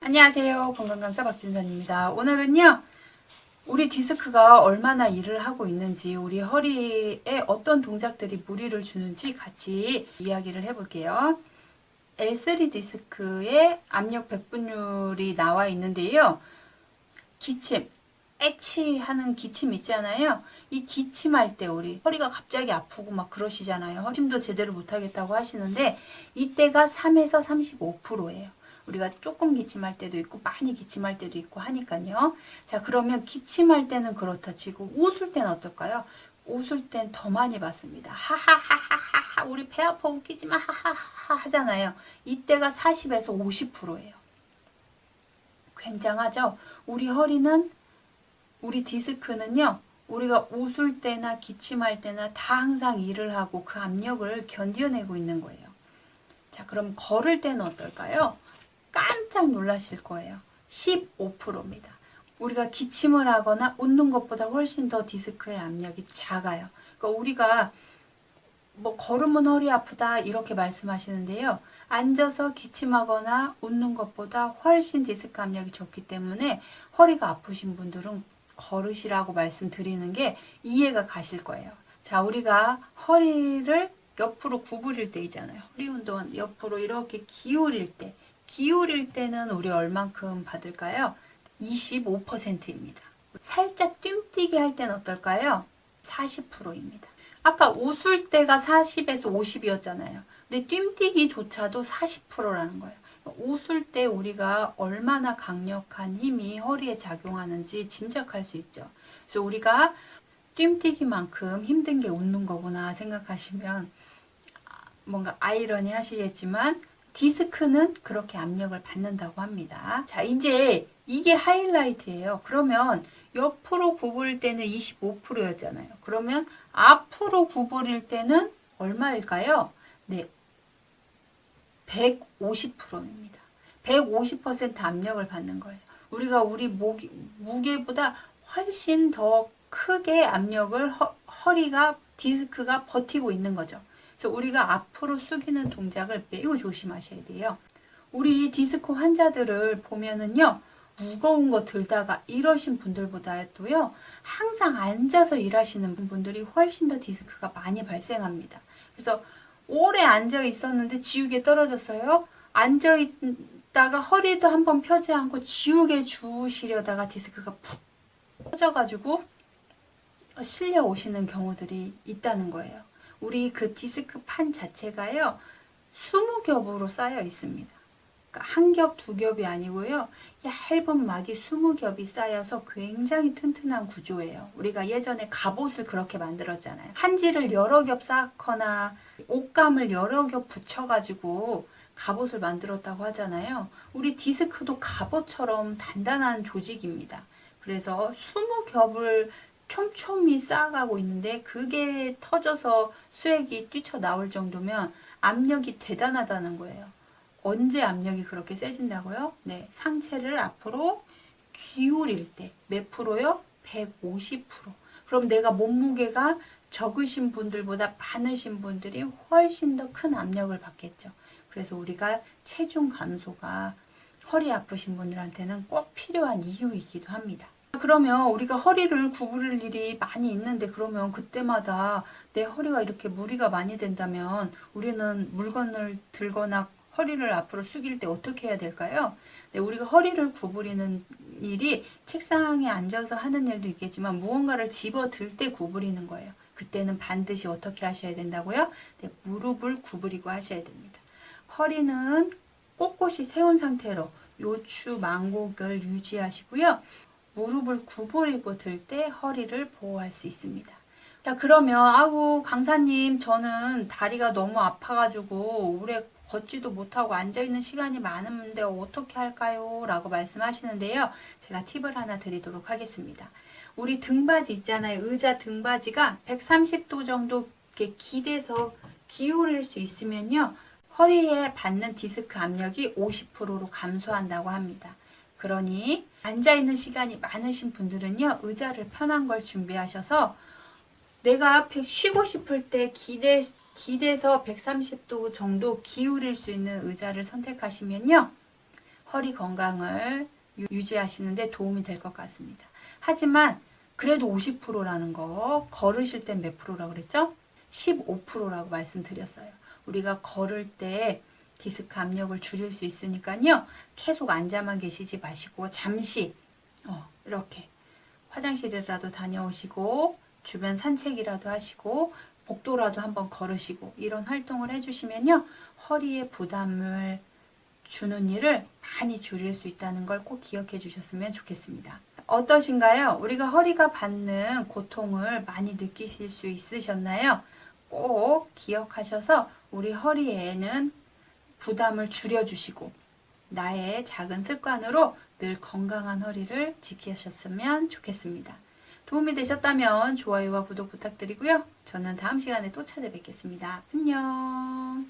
안녕하세요. 건강강사 박진선입니다. 오늘은요, 우리 디스크가 얼마나 일을 하고 있는지, 우리 허리에 어떤 동작들이 무리를 주는지 같이 이야기를 해볼게요. L3 디스크의 압력 배분율이 나와 있는데요. 기침, 애취하는 기침 있잖아요. 이 기침할 때 우리 허리가 갑자기 아프고 막 그러시잖아요. 기침도 제대로 못하겠다고 하시는데 이때가 3에서 35%예요. 우리가 조금 기침할 때도 있고 많이 기침할 때도 있고 하니까요. 자, 그러면 기침할 때는 그렇다 치고 웃을 때는 어떨까요? 웃을 땐 더 많이 받습니다. 하하하하하 우리 배 아파 웃기지 마 하하하 하잖아요. 이때가 40에서 50%예요. 굉장하죠? 우리 허리는 우리 디스크는요. 우리가 웃을 때나 기침할 때나 다 항상 일을 하고 그 압력을 견뎌내고 있는 거예요. 자, 그럼 걸을 때는 어떨까요? 깜짝 놀라실 거예요. 15%입니다. 우리가 기침을 하거나 웃는 것보다 훨씬 더 디스크의 압력이 작아요. 그러니까 우리가 뭐 걸으면 허리 아프다 이렇게 말씀하시는데요. 앉아서 기침하거나 웃는 것보다 훨씬 디스크 압력이 적기 때문에 허리가 아프신 분들은 걸으시라고 말씀드리는 게 이해가 가실 거예요. 자, 우리가 허리를 옆으로 구부릴 때 있잖아요. 허리 운동은 옆으로 이렇게 기울일 때는 우리 얼만큼 받을까요? 25%입니다. 살짝 뜀뛰기 할 때는 어떨까요? 40%입니다. 아까 웃을 때가 40에서 50이었잖아요. 근데 뜀뛰기조차도 40%라는 거예요. 웃을 때 우리가 얼마나 강력한 힘이 허리에 작용하는지 짐작할 수 있죠. 그래서 우리가 뜀뛰기만큼 힘든 게 웃는 거구나 생각하시면 뭔가 아이러니 하시겠지만 디스크는 그렇게 압력을 받는다고 합니다. 자, 이제 이게 하이라이트예요. 그러면 옆으로 구부릴 때는 25%였잖아요. 그러면 앞으로 구부릴 때는 얼마일까요? 네, 150%입니다. 150% 압력을 받는 거예요. 우리가 우리 무게보다 훨씬 더 크게 압력을 허리가 디스크가 버티고 있는 거죠. 그래서 우리가 앞으로 숙이는 동작을 매우 조심하셔야 돼요. 우리 디스크 환자들을 보면은요, 무거운 거 들다가 이러신 분들보다도요, 항상 앉아서 일하시는 분들이 훨씬 더 디스크가 많이 발생합니다. 그래서 오래 앉아 있었는데 지우개 떨어졌어요. 앉아 있다가 허리도 한번 펴지 않고 지우개 주우시려다가 디스크가 푹 터져가지고 실려 오시는 경우들이 있다는 거예요. 우리 그 디스크 판 자체가요, 20겹으로 쌓여 있습니다. 그러니까 한 겹, 두 겹이 아니고요. 얇은 막이 20겹이 쌓여서 굉장히 튼튼한 구조예요. 우리가 예전에 갑옷을 그렇게 만들었잖아요. 한지를 여러 겹 쌓거나 옷감을 여러 겹 붙여가지고 갑옷을 만들었다고 하잖아요. 우리 디스크도 갑옷처럼 단단한 조직입니다. 그래서 20겹을 촘촘히 쌓아가고 있는데 그게 터져서 수액이 뛰쳐나올 정도면 압력이 대단하다는 거예요. 언제 압력이 그렇게 세진다고요? 네, 상체를 앞으로 기울일 때 몇 프로요? 150%. 그럼 내가 몸무게가 적으신 분들보다 많으신 분들이 훨씬 더 큰 압력을 받겠죠. 그래서 우리가 체중 감소가 허리 아프신 분들한테는 꼭 필요한 이유이기도 합니다. 그러면 우리가 허리를 구부릴 일이 많이 있는데 그러면 그때마다 내 허리가 이렇게 무리가 많이 된다면 우리는 물건을 들거나 허리를 앞으로 숙일 때 어떻게 해야 될까요? 네, 우리가 허리를 구부리는 일이 책상에 앉아서 하는 일도 있겠지만 무언가를 집어들 때 구부리는 거예요. 그때는 반드시 어떻게 하셔야 된다고요? 네, 무릎을 구부리고 하셔야 됩니다. 허리는 꼿꼿이 세운 상태로 요추 망곡을 유지하시고요. 무릎을 구부리고 들 때 허리를 보호할 수 있습니다. 자, 그러면 아우 강사님 저는 다리가 너무 아파가지고 오래 걷지도 못하고 앉아있는 시간이 많은데 어떻게 할까요? 라고 말씀하시는데요. 제가 팁을 하나 드리도록 하겠습니다. 우리 등받이 있잖아요. 의자 등받이가 130도 정도 이렇게 기대서 기울일 수 있으면요. 허리에 받는 디스크 압력이 50%로 감소한다고 합니다. 그러니 앉아있는 시간이 많으신 분들은요. 의자를 편한 걸 준비하셔서 내가 쉬고 싶을 때 기대서 130도 정도 기울일 수 있는 의자를 선택하시면요. 허리 건강을 유지하시는데 도움이 될 것 같습니다. 하지만 그래도 50%라는 거, 걸으실 땐 몇 프로라고 그랬죠? 15%라고 말씀드렸어요. 우리가 걸을 때 디스크 압력을 줄일 수 있으니까요. 계속 앉아만 계시지 마시고 잠시 이렇게 화장실이라도 다녀오시고 주변 산책이라도 하시고 복도라도 한번 걸으시고 이런 활동을 해주시면요. 허리에 부담을 주는 일을 많이 줄일 수 있다는 걸 꼭 기억해 주셨으면 좋겠습니다. 어떠신가요? 우리가 허리가 받는 고통을 많이 느끼실 수 있으셨나요? 꼭 기억하셔서 우리 허리에는 부담을 줄여주시고 나의 작은 습관으로 늘 건강한 허리를 지키셨으면 좋겠습니다. 도움이 되셨다면 좋아요와 구독 부탁드리고요. 저는 다음 시간에 또 찾아뵙겠습니다. 안녕.